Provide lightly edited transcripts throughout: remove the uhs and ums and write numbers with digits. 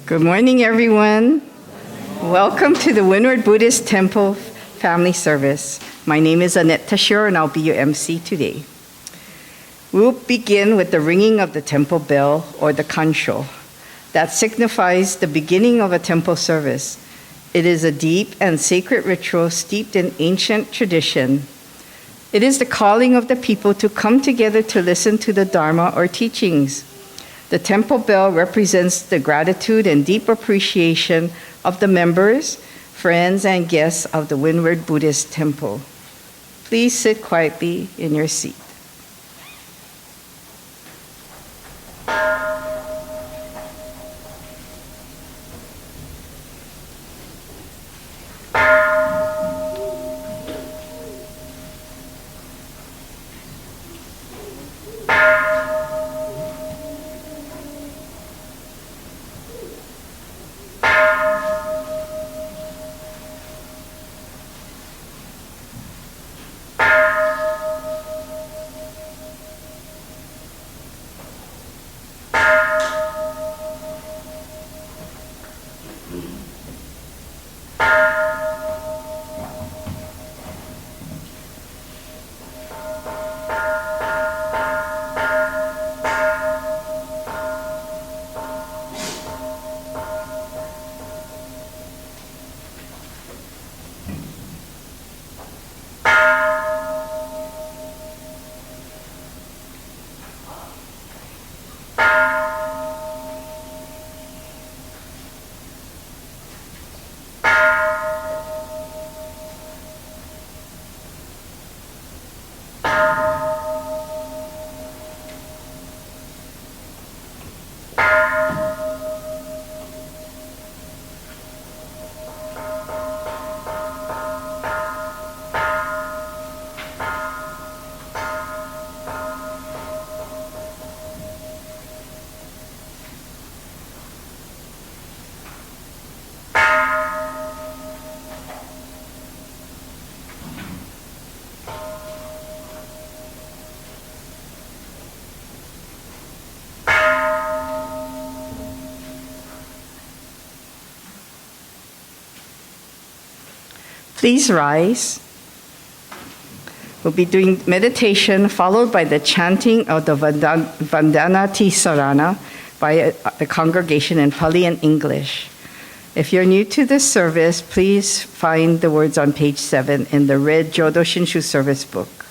Good morning, everyone. Welcome to the Windward Buddhist Temple Family Service. My name is Annette Tashiro, and I'll be your MC today. We'll begin with the ringing of the temple bell, or the kansho. That signifies the beginning of a temple service. It is a deep and sacred ritual steeped in ancient tradition. It is the calling of the people to come together to listen to the Dharma or teachings. The temple bell represents the gratitude and deep appreciation of the members, friends, and guests of the Windward Buddhist Temple. Please sit quietly in your seat. Please rise. We'll be doing meditation followed by the chanting of the Vandanati Sarana by the congregation in Pali and English. If you're new to this service, please find the words on page 7 in the red Jodo Shinshu service book.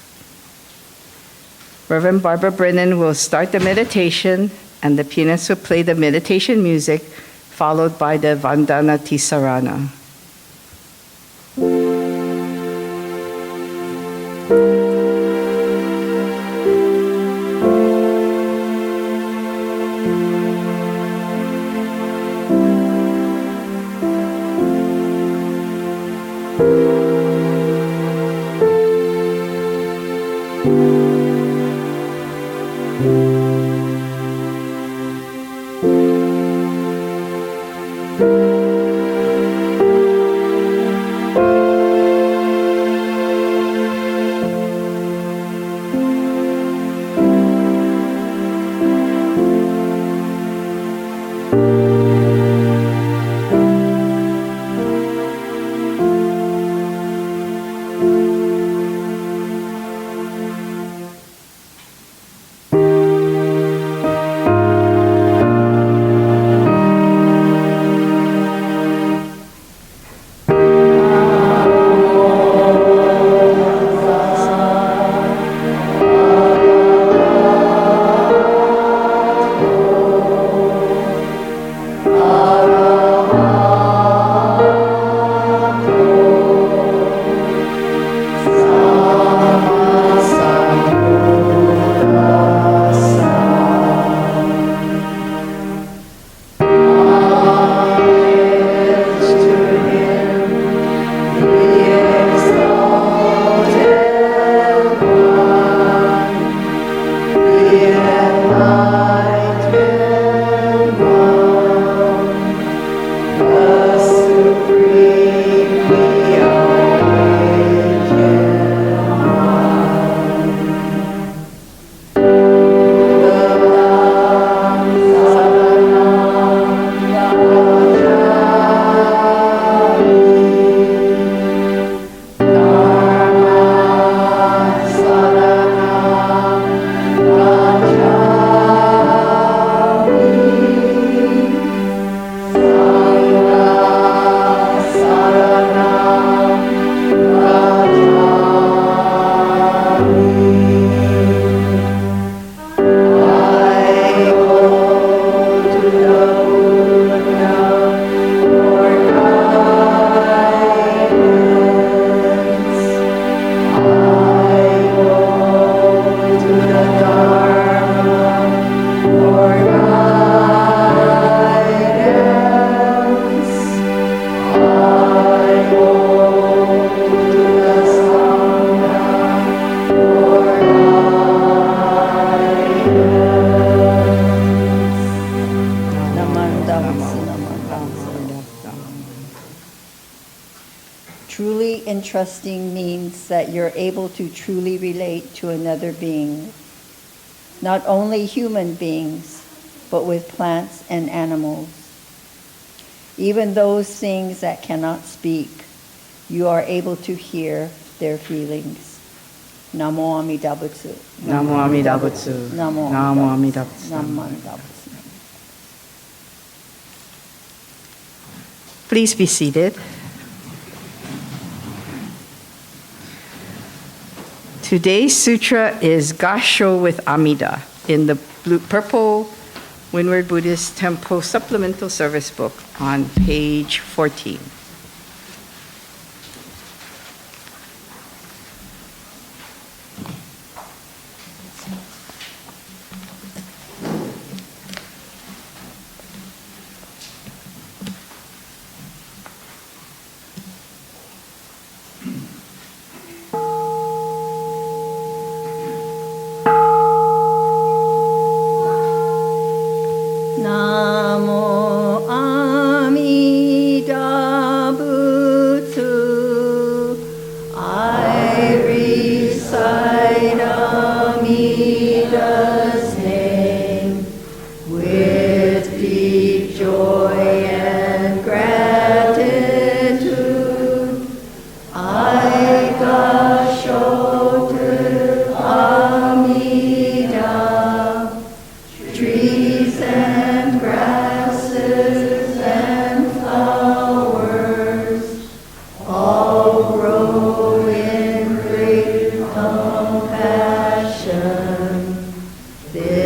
Reverend Barbara Brennan will start the meditation, and the pianist will play the meditation music, followed by the Vandanati Sarana. trusting means that you're able to truly relate to another being, not only human beings, but with plants and animals. Even those things that cannot speak, you are able to hear their feelings. Namo Amida Butsu. Namo Amida Butsu. Namo Namo Amida Butsu. Namo Amida Butsu. Please be seated. Today's sutra is Gasho with Amida in the purple Windward Buddhist Temple Supplemental Service Book on page 14. Namo Amida Butsu. I recite Amida's name with deep joy and gratitude. I gasho to Amida. Trees and grasses and flowers all grow in great compassion. This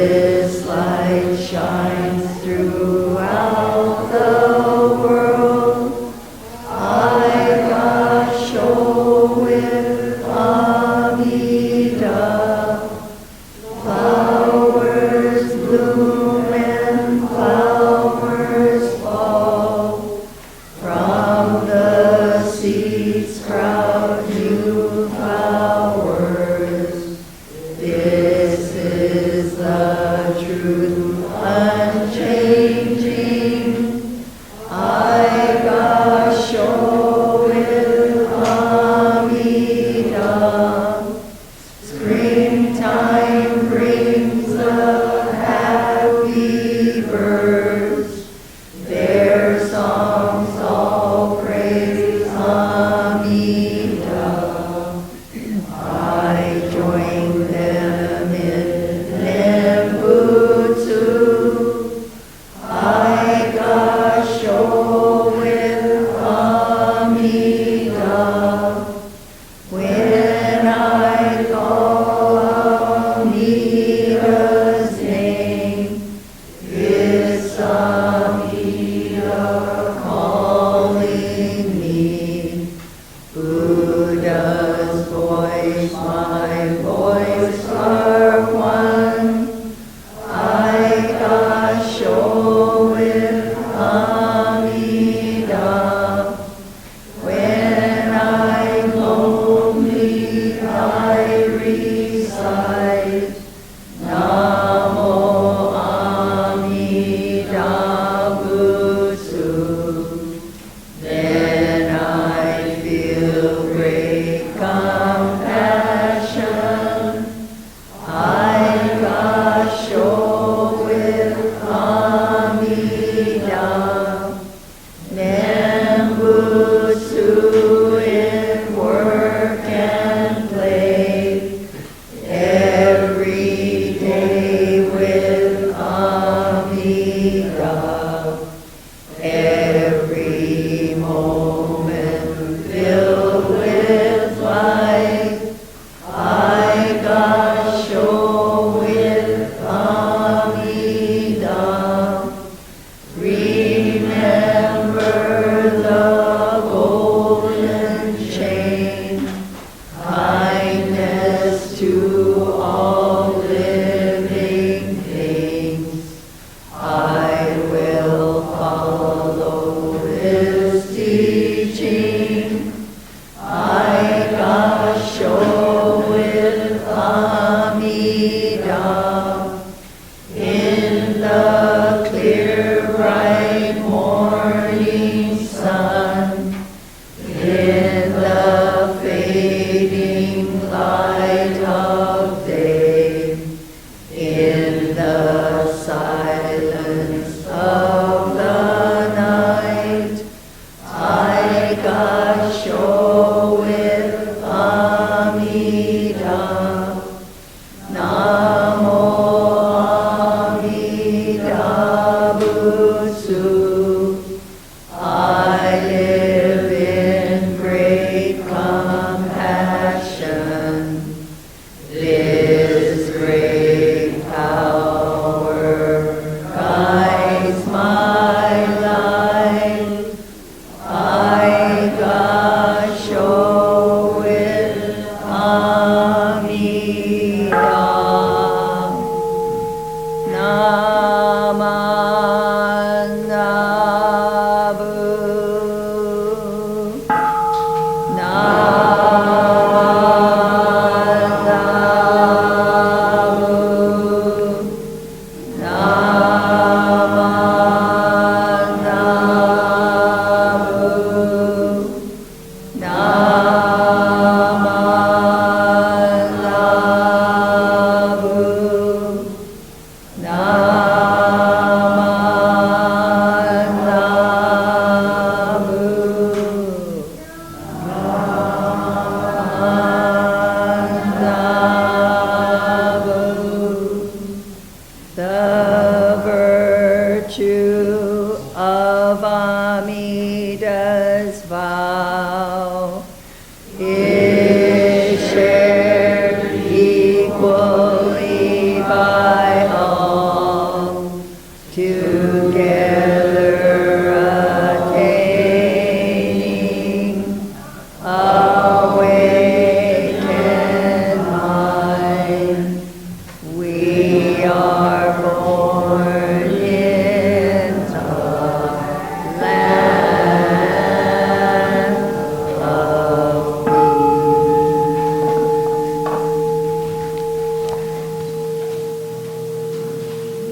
The virtue of Amida's vow is shared equally by all, together attaining awakened mind. We are born in the land of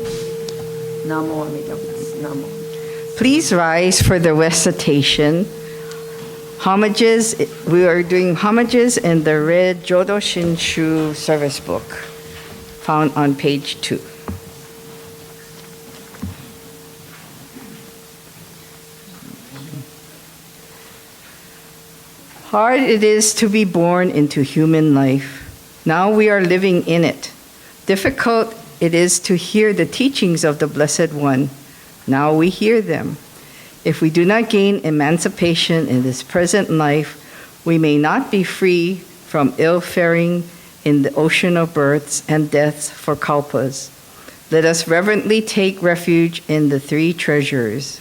peace. Namo Amida Butsu. Namo. Please rise for the recitation. Homages, we are doing homages in the red Jodo Shinshu service book, found on page 2. Hard it is to be born into human life. Now we are living in it. Difficult it is to hear the teachings of the Blessed One. Now we hear them. If we do not gain emancipation in this present life, we may not be free from ill-faring in the ocean of births and deaths for kalpas. Let us reverently take refuge in the three treasures.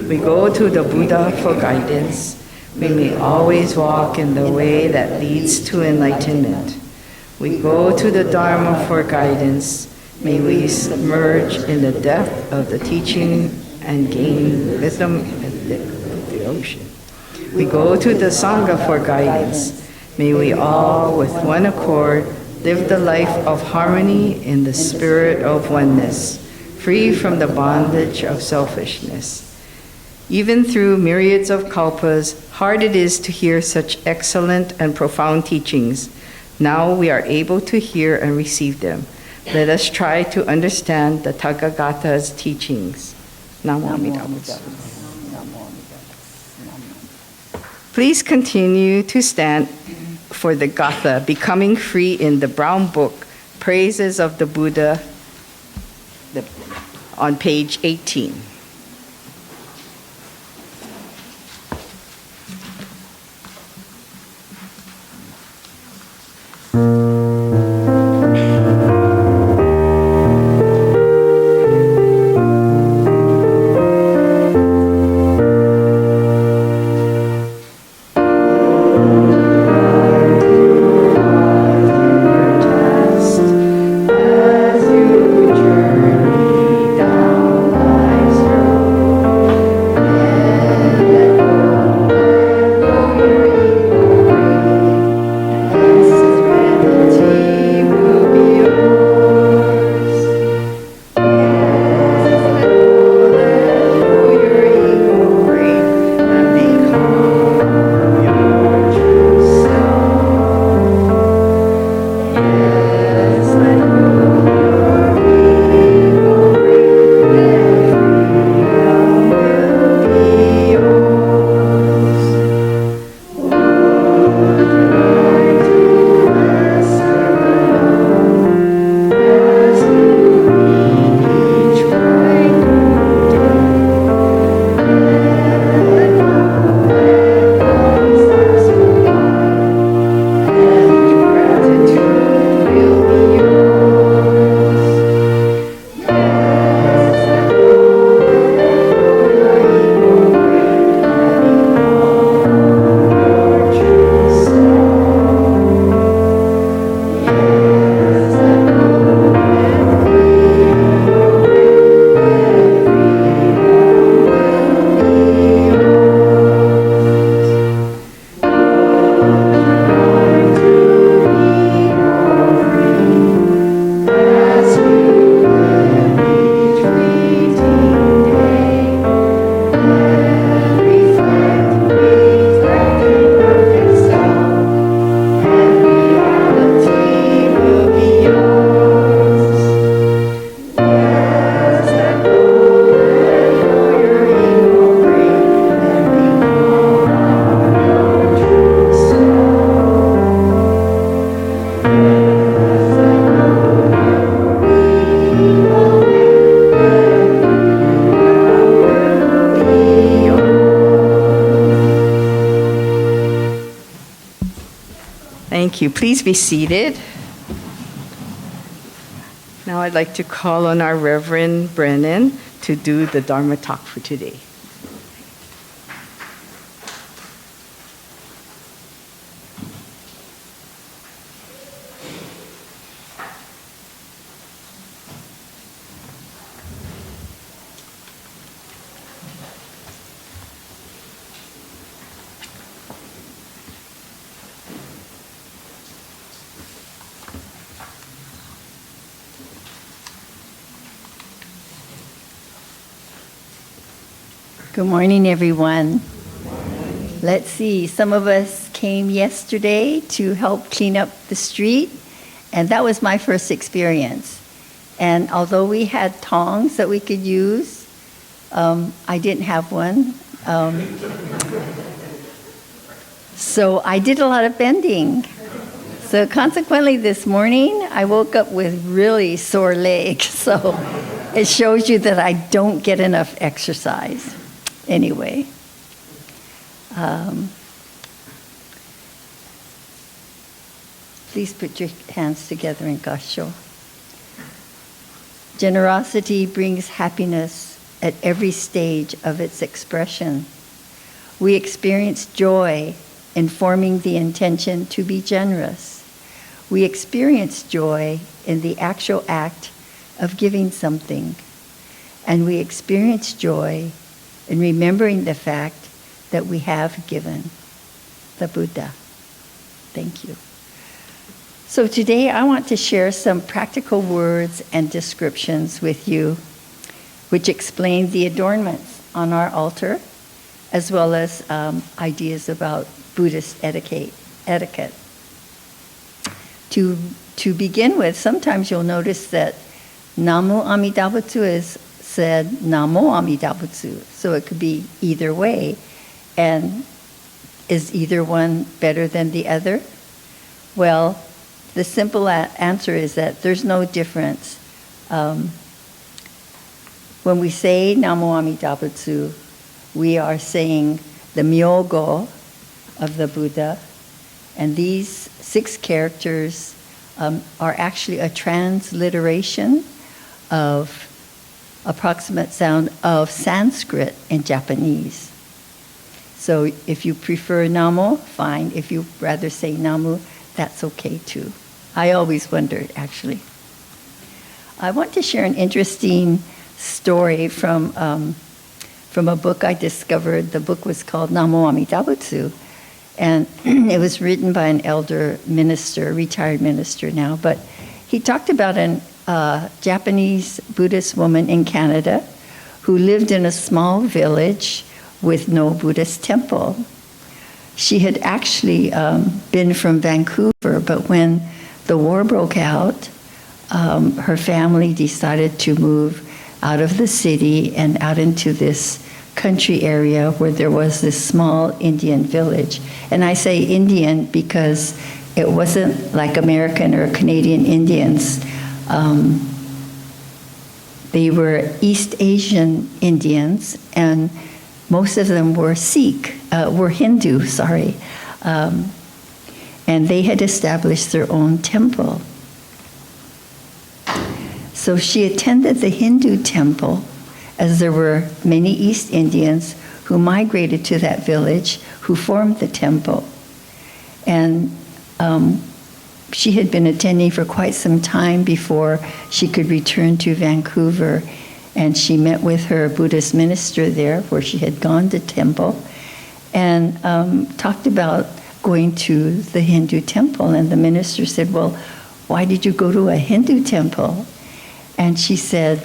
We go to the Buddha for guidance. We may always walk in the way that leads to enlightenment. We go to the Dharma for guidance. May we submerge in the depth of the teaching and gain wisdom in the ocean. We go to the Sangha for guidance. May we all, with one accord, live the life of harmony in the spirit of oneness, free from the bondage of selfishness. Even through myriads of kalpas, hard it is to hear such excellent and profound teachings. Now we are able to hear and receive them. Let us try to understand the Tathagata's teachings. Namo Amida Butsu. Please continue to stand for the Gatha, Becoming Free in the Brown Book, Praises of the Buddha, on page 18. As you journey down life's Thank you. Please be seated. Now I'd like to call on our Reverend Brennan to do the Dharma talk for today. Good morning, everyone. Let's see, some of us came yesterday to help clean up the street, and that was my first experience. And although we had tongs that we could use, I didn't have one. So I did a lot of bending. So consequently, this morning, I woke up with really sore legs. So it shows you that I don't get enough exercise. Anyway, please put your hands together in Gassho. Generosity brings happiness at every stage of its expression. We experience joy in forming the intention to be generous. We experience joy in the actual act of giving something. And we experience joy in remembering the fact that we have given the Buddha. Thank you. So today I want to share some practical words and descriptions with you which explain the adornments on our altar as well as ideas about Buddhist etiquette. To begin with, sometimes you'll notice that Namo Amida Butsu is said Namo Amida Butsu, so it could be either way. And is either one better than the other? Well, the simple answer is that there's no difference. When we say Namo Amida Butsu, we are saying the Myogo of the Buddha, and these 6 characters are actually a transliteration of approximate sound of Sanskrit in Japanese. So if you prefer Namo, fine. If you rather say Namu, that's okay too. I always wondered, actually. I want to share an interesting story from a book I discovered. The book was called Namo Amida Butsu, and it was written by an elder minister, retired minister now, but he talked about a Japanese Buddhist woman in Canada who lived in a small village with no Buddhist temple. She had actually been from Vancouver, but when the war broke out, her family decided to move out of the city and out into this country area where there was this small Indian village. And I say Indian because it wasn't like American or Canadian Indians. They were East Asian Indians, and most of them were Hindu, and they had established their own temple. So she attended the Hindu temple, as there were many East Indians who migrated to that village, who formed the temple. And she had been attending for quite some time before she could return to Vancouver, and she met with her Buddhist minister there, where she had gone to temple, and talked about going to the Hindu temple. And the minister said, "Well, why did you go to a Hindu temple?" And she said,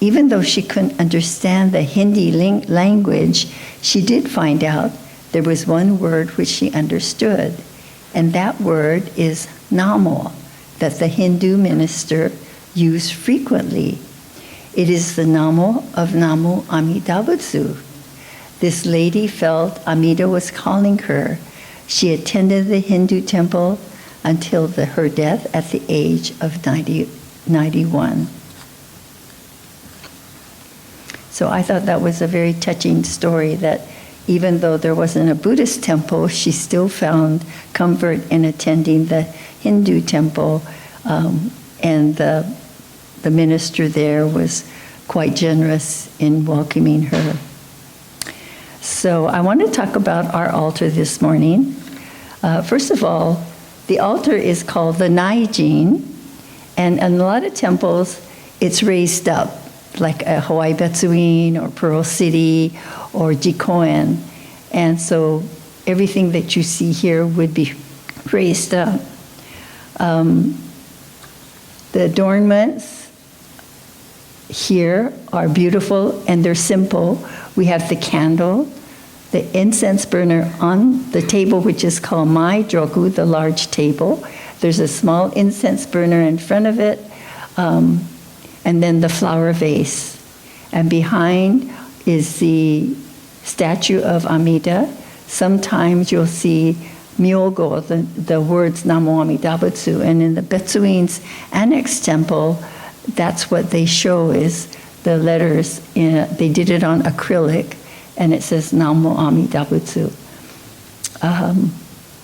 even though she couldn't understand the Hindi language, she did find out there was one word which she understood. And that word is Namo, that the Hindu minister used frequently. It is the Namo of Namo Amida Butsu. This lady felt Amida was calling her. She attended the Hindu temple until her death at the age of 91. So I thought that was a very touching story, that even though there wasn't a Buddhist temple, she still found comfort in attending the Hindu temple, and the minister there was quite generous in welcoming her. So I want to talk about our altar this morning. First of all, the altar is called the Naijin, and in a lot of temples, it's raised up, like a Hawaii Betsuin or Pearl City or Jikoen. And so everything that you see here would be raised up. The adornments here are beautiful and they're simple. We have the candle, the incense burner on the table, which is called Mai Joku, the large table. There's a small incense burner in front of it, and then the flower vase. And behind is the statue of Amida. Sometimes you'll see Myogo, the words Namo Amida Butsu. And in the Betsuin's Annex Temple, that's what they show is the letters. They did it on acrylic, and it says Namo Amida Butsu.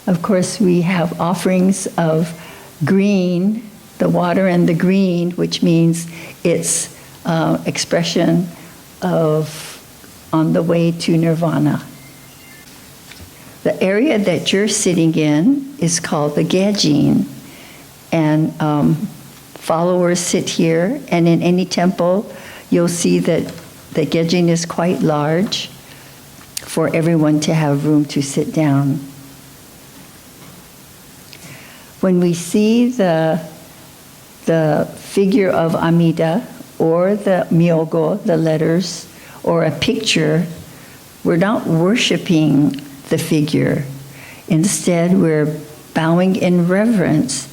Of course, we have offerings of green, the water and the green, which means it's expression of on the way to nirvana. The area that you're sitting in is called the Gejin, and followers sit here, and in any temple, you'll see that the Gejin is quite large for everyone to have room to sit down. When we see the figure of Amida or the Myogo, the letters, or a picture, we're not worshiping the figure. Instead, we're bowing in reverence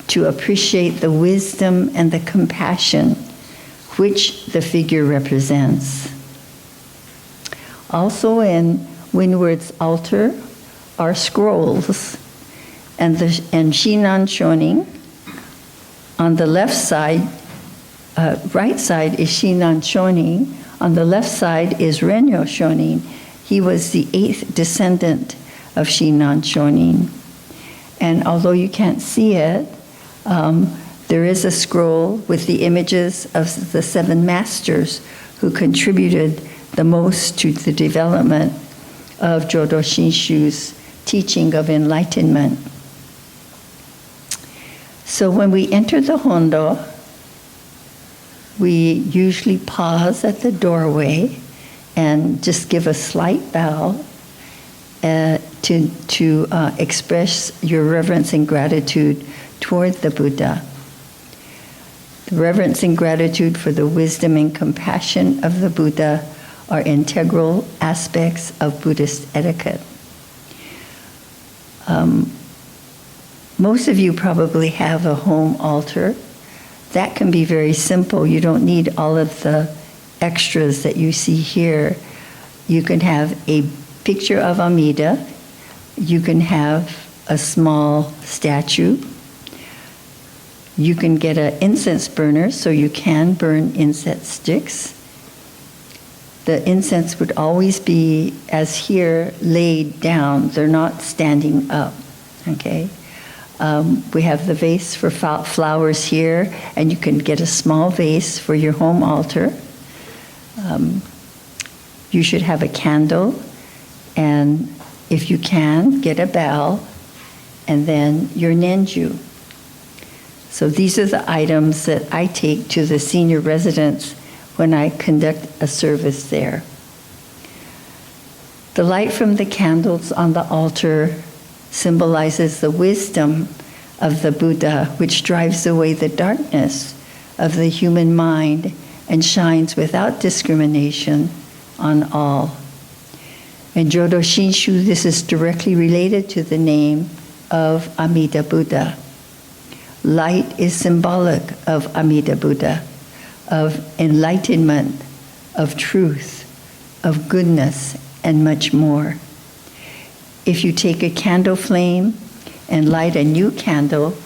to appreciate the wisdom and the compassion which the figure represents. Also in Windward's altar are scrolls, and Shinan Shonin. On the left side, right side is Shinan Shonin. On the left side is Renyo Shonin. He was the 8th descendant of Shinan Shonin. And although you can't see it, there is a scroll with the images of the 7 masters who contributed the most to the development of Jodo Shinshu's teaching of enlightenment. So when we enter the Hondo, we usually pause at the doorway and just give a slight bow to express your reverence and gratitude toward the Buddha. The reverence and gratitude for the wisdom and compassion of the Buddha are integral aspects of Buddhist etiquette. Most of you probably have a home altar. That can be very simple. You don't need all of the extras that you see here. You can have a picture of Amida. You can have a small statue. You can get an incense burner, so you can burn incense sticks. The incense would always be, as here, laid down. They're not standing up, okay? We have the vase for flowers here, and you can get a small vase for your home altar. You should have a candle, and if you can, get a bell, and then your nenju. So these are the items that I take to the senior residence when I conduct a service there. The light from the candles on the altar symbolizes the wisdom of the Buddha, which drives away the darkness of the human mind and shines without discrimination on all. In Jodo Shinshu, this is directly related to the name of Amida Buddha. Light is symbolic of Amida Buddha, of enlightenment, of truth, of goodness, and much more. If you take a candle flame and light a new candle,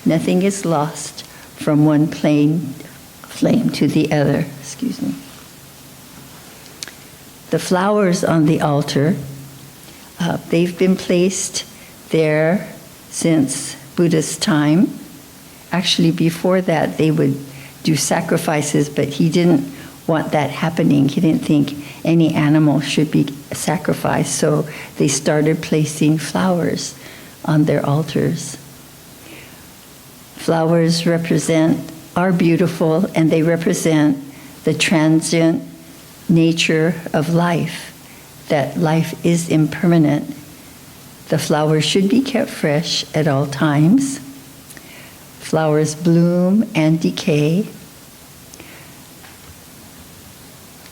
nothing is lost from one flame to the other. Excuse me. The flowers on the altar, they've been placed there since Buddha's time. Actually, before that, they would do sacrifices, but he didn't want that happening. He didn't think any animal should be sacrificed, so they started placing flowers on their altars. Flowers are beautiful, and they represent the transient nature of life, that life is impermanent. The flowers should be kept fresh at all times. Flowers bloom and decay.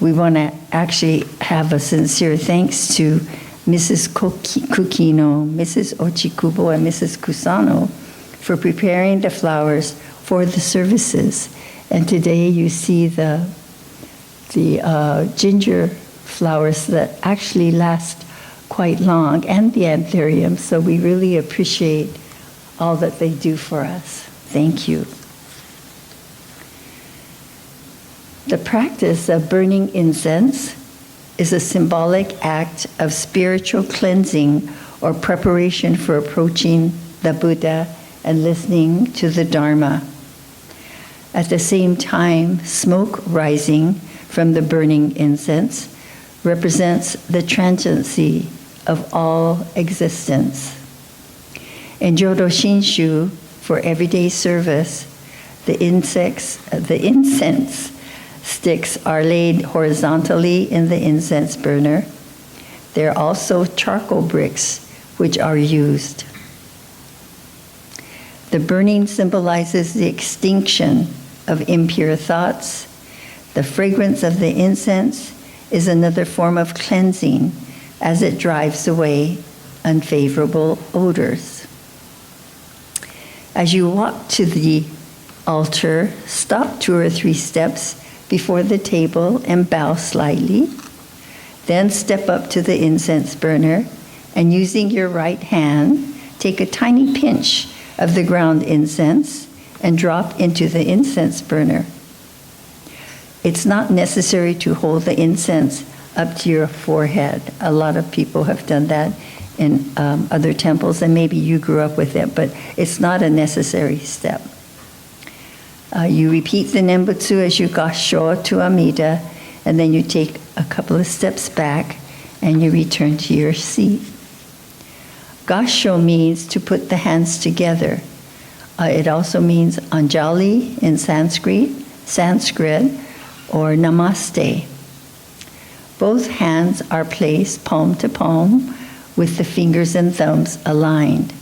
We want to actually have a sincere thanks to Mrs. Kukino, Mrs. Ochikubo, and Mrs. Kusano for preparing the flowers for the services. And today you see the ginger flowers that actually last quite long, and the anthurium, so we really appreciate all that they do for us. Thank you. The practice of burning incense is a symbolic act of spiritual cleansing or preparation for approaching the Buddha and listening to the Dharma. At the same time, smoke rising from the burning incense represents the transiency of all existence. In Jodo Shinshu, for everyday service, the incense sticks are laid horizontally in the incense burner. There are also charcoal bricks which are used. The burning symbolizes the extinction of impure thoughts. The fragrance of the incense is another form of cleansing as it drives away unfavorable odors. As you walk to the altar, stop 2 or 3 steps before the table and bow slightly. Then step up to the incense burner and using your right hand, take a tiny pinch of the ground incense and drop into the incense burner. It's not necessary to hold the incense up to your forehead. A lot of people have done that in other temples, and maybe you grew up with it, but it's not a necessary step. You repeat the Nembutsu as you gassho to Amida, and then you take a couple of steps back and you return to your seat. Gassho means to put the hands together. It also means Anjali in Sanskrit, or Namaste. Both hands are placed palm to palm with the fingers and thumbs aligned.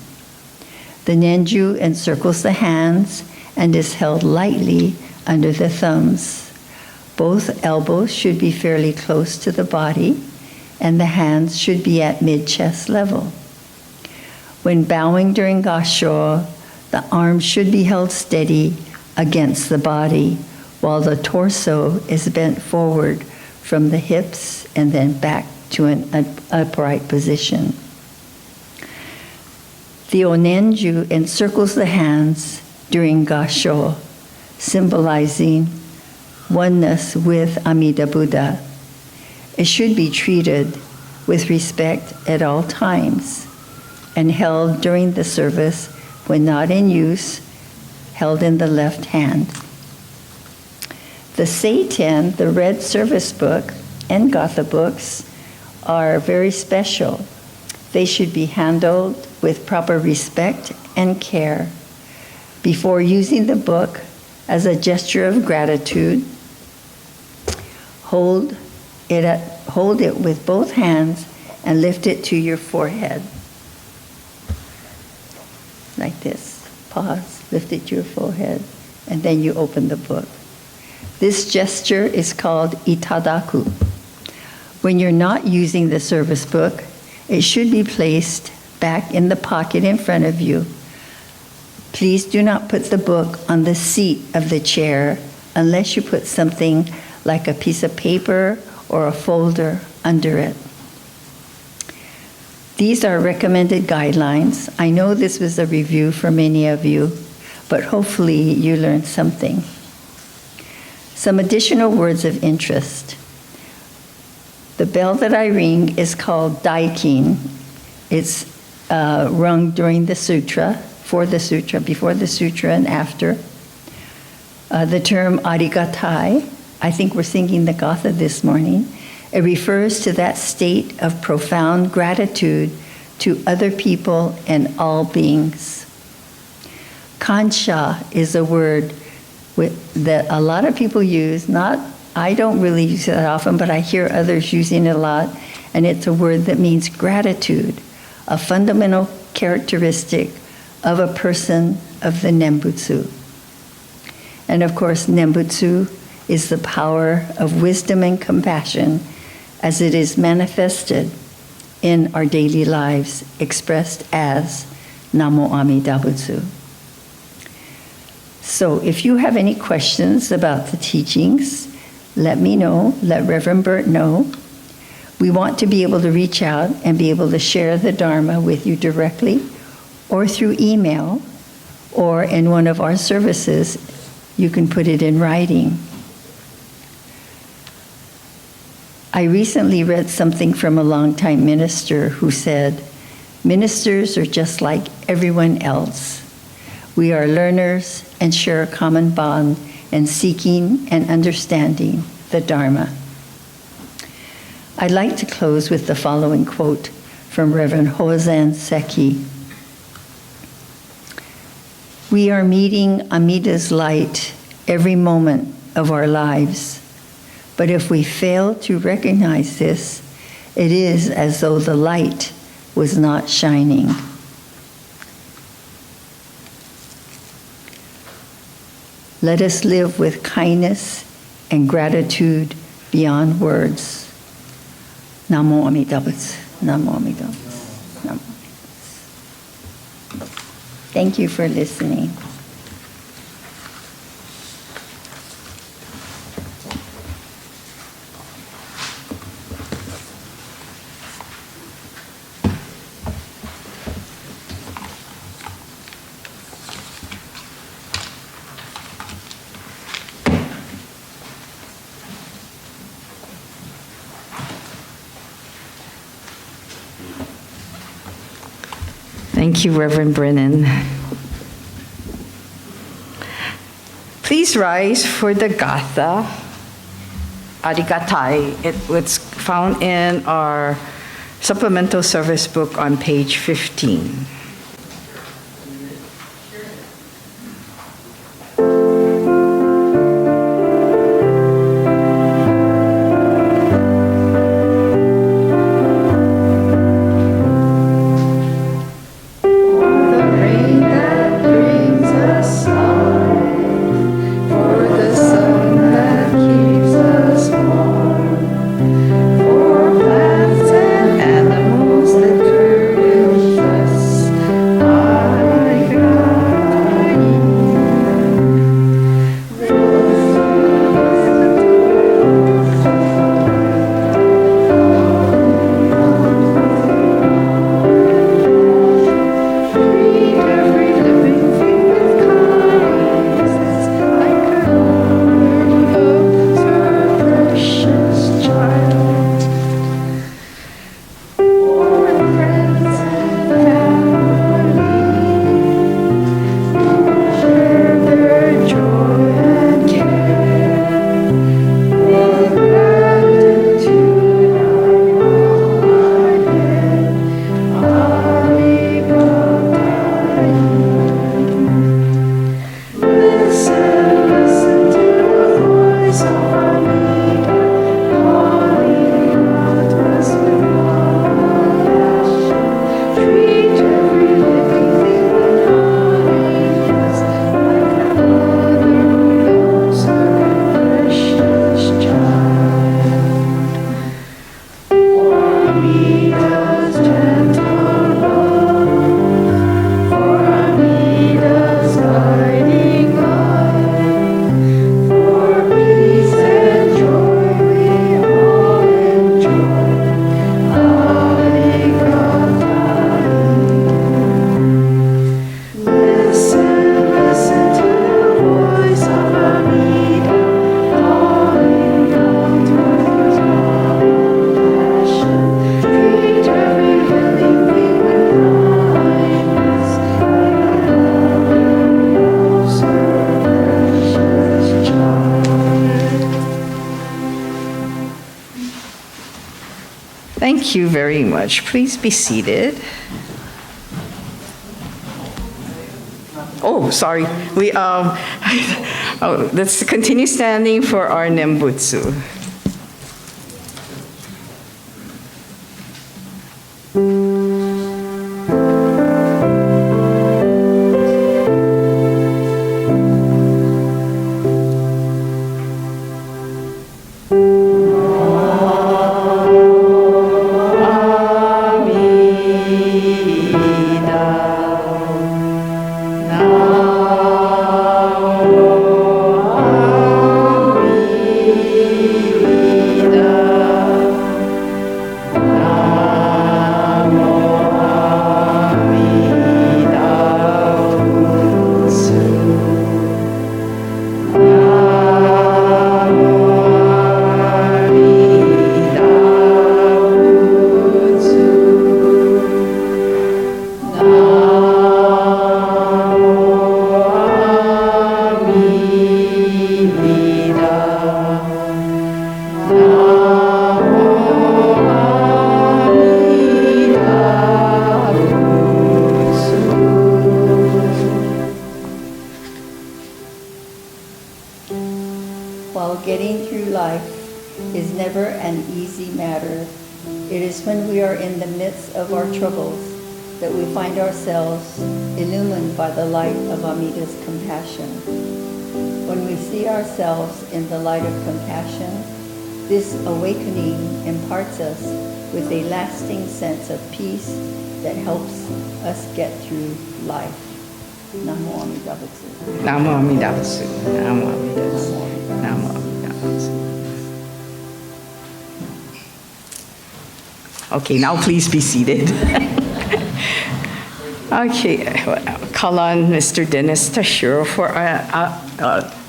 The Nenju encircles the hands and is held lightly under the thumbs. Both elbows should be fairly close to the body, and the hands should be at mid-chest level. When bowing during gassho, the arms should be held steady against the body, while the torso is bent forward from the hips and then back to an upright position. The Onenju encircles the hands during gassho, symbolizing oneness with Amida Buddha. It should be treated with respect at all times and held during the service when not in use, held in the left hand. The Seiten, the red service book, and Gatha books are very special. They should be handled with proper respect and care. Before using the book as a gesture of gratitude, hold it with both hands and lift it to your forehead. Like this. Pause, lift it to your forehead, and then you open the book. This gesture is called itadaku. When you're not using the service book, it should be placed back in the pocket in front of you. Please do not put the book on the seat of the chair unless you put something like a piece of paper or a folder under it. These are recommended guidelines. I know this was a review for many of you, but hopefully you learned something. Some additional words of interest. The bell that I ring is called Daikin. It's rung during the sutra, for the sutra, before the sutra, and after. The term arigatai, I think we're singing the Gatha this morning. It refers to that state of profound gratitude to other people and all beings. Kansha is a word that a lot of people use. I don't really use it that often, but I hear others using it a lot. And it's a word that means gratitude, a fundamental characteristic of a person of the Nembutsu. And of course, Nembutsu is the power of wisdom and compassion as it is manifested in our daily lives, expressed as Namo Amida Butsu. So if you have any questions about the teachings, let me know, let Reverend Bert know. We want to be able to reach out and be able to share the Dharma with you directly or through email, or in one of our services, you can put it in writing. I recently read something from a longtime minister who said, "Ministers are just like everyone else. We are learners and share a common bond in seeking and understanding the Dharma." I'd like to close with the following quote from Reverend Hozan Seki. "We are meeting Amida's light every moment of our lives. But if we fail to recognize this, it is as though the light was not shining." Let us live with kindness and gratitude beyond words. Namo Amida Butsu. Namo Amida Butsu. Namo Amida Butsu. Thank you for listening. Thank you, Reverend Brennan. Please rise for the Gatha, Arigatai. It was found in our supplemental service book on page 15. Thank you very much. Please be seated. Oh, sorry. Let's continue standing for our Nembutsu. While getting through life is never an easy matter, it is when we are in the midst of our troubles that we find ourselves illumined by the light of Amida's compassion. When we see ourselves in the light of compassion, this awakening imparts us with a lasting sense of peace that helps us get through life. Namo Amida Butsu. Namo Amida Butsu. Namo Amida Butsu. Namo Amida Butsu. Okay, now please be seated. Okay, call on Mr. Dennis Tashiro for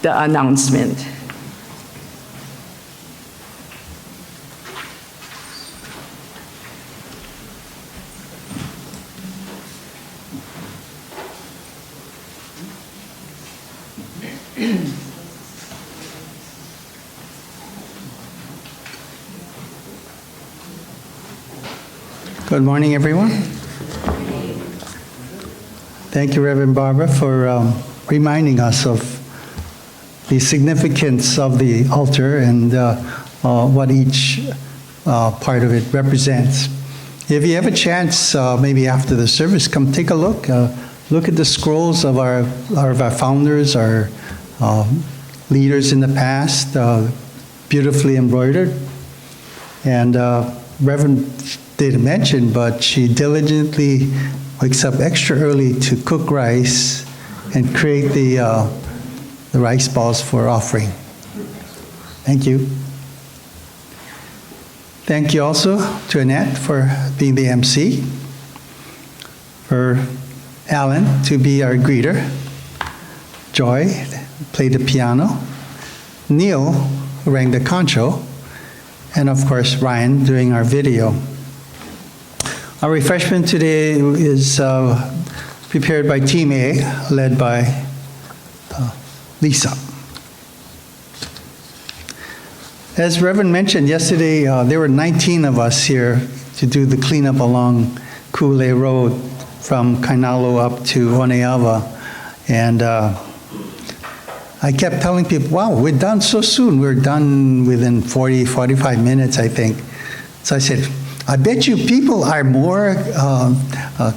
the announcement. Good morning, everyone. Thank you, Reverend Barbara, for reminding us of the significance of the altar and what each part of it represents. If you have a chance, maybe after the service, come take a look. Look at the scrolls of our founders, our leaders in the past, beautifully embroidered. And Reverend didn't mention, but she diligently wakes up extra early to cook rice and create the rice balls for offering. To you. Thank you also to Annette for being the MC, for Alan to be our greeter, Joy played the piano, Neil who rang the concho, and of course Ryan doing our video. Our refreshment today is prepared by Team A, led by Lisa. As Reverend mentioned yesterday, there were 19 of us here to do the cleanup along Kule Road from Kainalo up to Oneava. And I kept telling people, wow, we're done so soon. We're done within 40, 45 minutes, I think. So I said, I bet you people are more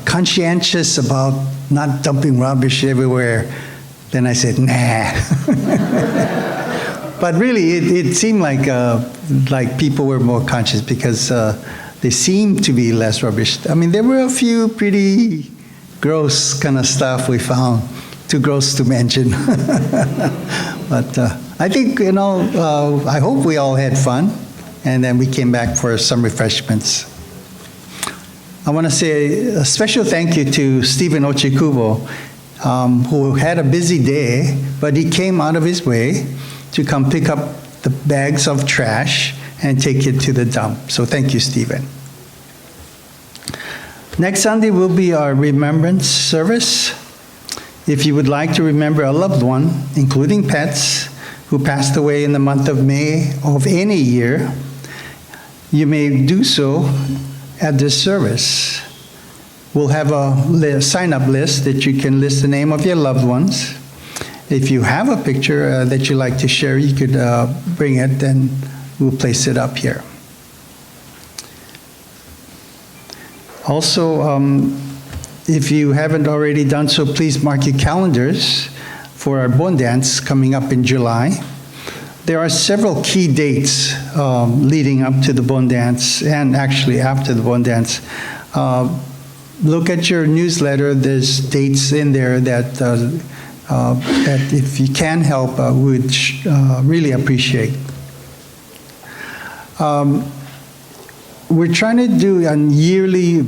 conscientious about not dumping rubbish everywhere. Then I said, nah. But really, it seemed like people were more conscious because there seemed to be less rubbish. I mean, there were a few pretty gross kind of stuff we found, too gross to mention. But I think, I hope we all had fun. And then we came back for some refreshments. I want to say a special thank you to Stephen Ochikubo, who had a busy day, but he came out of his way to come pick up the bags of trash and take it to the dump. So thank you, Stephen. Next Sunday will be our remembrance service. If you would like to remember a loved one, including pets, who passed away in the month of May of any year, you may do so at this service. We'll have a sign-up list that you can list the name of your loved ones. If you have a picture that you'd like to share, you could bring it, and we'll place it up here. Also, if you haven't already done so, please mark your calendars for our Bon Dance coming up in July. There are several key dates leading up to the Bon Dance and actually after the Bon Dance. Look at your newsletter. There's dates in there that if you can help, we would really appreciate. We're trying to do a yearly,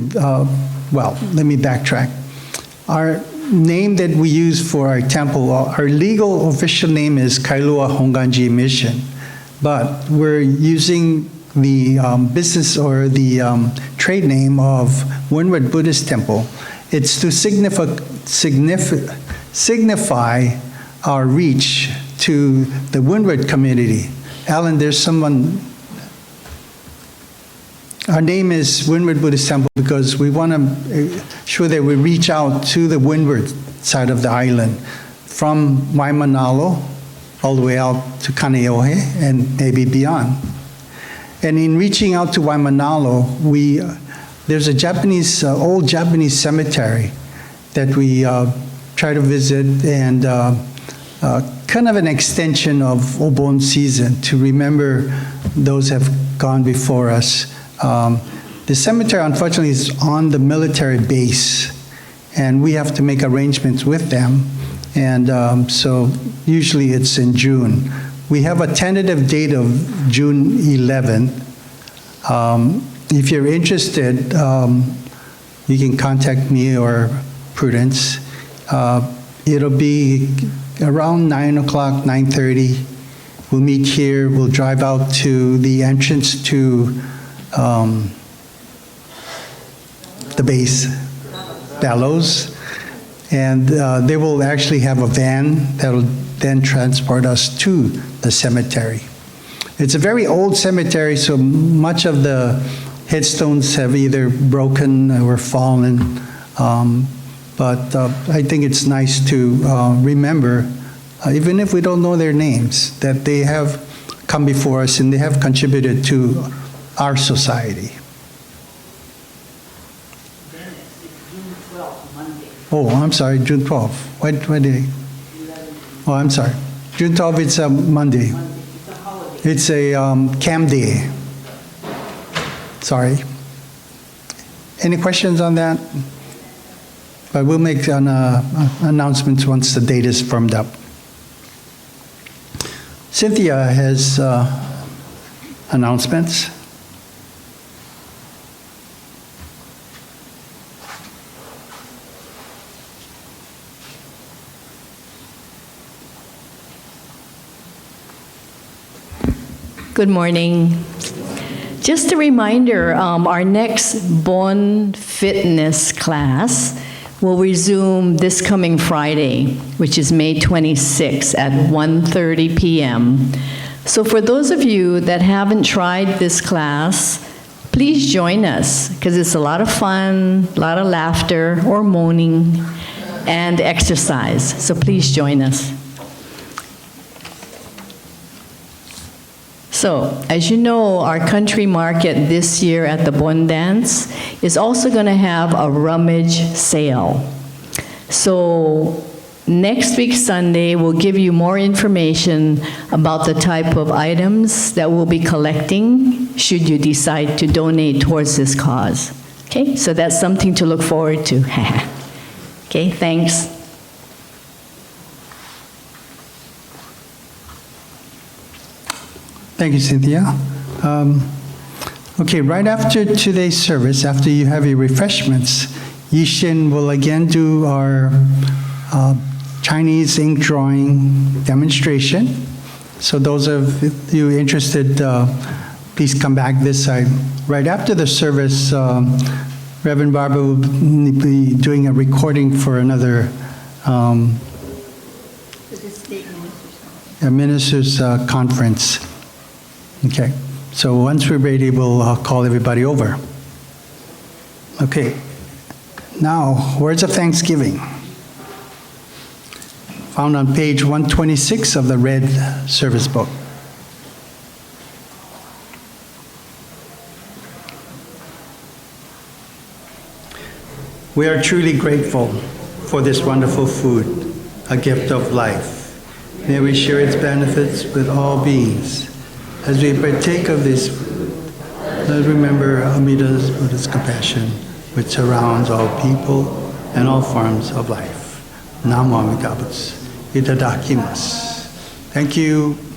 well, let me backtrack. Our name that we use for our temple, our legal official name is Kailua Honganji Mission, but we're using the business or the trade name of Windward Buddhist Temple. It's to signify our reach to the Windward community. Alan, there's someone. Our name is Windward Buddhist Temple because we want to ensure that we reach out to the windward side of the island, from Waimanalo all the way out to Kaneohe and maybe beyond. And in reaching out to Waimanalo, there's a Japanese, old Japanese cemetery that we try to visit, and kind of an extension of Obon season to remember those who have gone before us. The cemetery, unfortunately, is on the military base, and we have to make arrangements with them. And so usually it's in June. We have a tentative date of June 11th. If you're interested, you can contact me or Prudence. It'll be around 9 o'clock, 9:30. We'll meet here. We'll drive out to the entrance to the base, Bellows, and they will actually have a van that will then transport us to the cemetery. It's a very old cemetery, so much of the headstones have either broken or fallen, but I think it's nice to remember, even if we don't know their names, that they have come before us and they have contributed to our society. Then it's June 12th, Monday. Oh, I'm sorry, June 12th. What day? Oh, I'm sorry. June 12th, it's a Monday. Monday. It's a holiday. It's a CAM day. Sorry. Any questions on that? But we'll make an announcement once the date is firmed up. Cynthia has announcements. Good morning. Just a reminder, our next Bon Fitness class will resume this coming Friday, which is May 26 at 1:30 p.m. So for those of you that haven't tried this class, please join us, because it's a lot of fun, a lot of laughter or moaning, and exercise. So please join us. So, as you know, our country market this year at the Bon Dance is also going to have a rummage sale. So, next week Sunday, we'll give you more information about the type of items that we'll be collecting should you decide to donate towards this cause. Okay, so that's something to look forward to. Okay, thanks. Thank you, Cynthia. Okay, right after today's service, after you have your refreshments, Yishin will again do our Chinese ink drawing demonstration. So those of you interested, please come back this side. Right after the service, Reverend Barbara will be doing a recording for another a ministers' conference. Okay. So once we're ready, we'll call everybody over. Okay. Now, words of thanksgiving. Found on page 126 of the red service book. We are truly grateful for this wonderful food, a gift of life. May we share its benefits with all beings. As we partake of this food, let us remember Amida Buddha's compassion, which surrounds all people and all forms of life. Namo Amida Butsu. Itadakimasu. Thank you.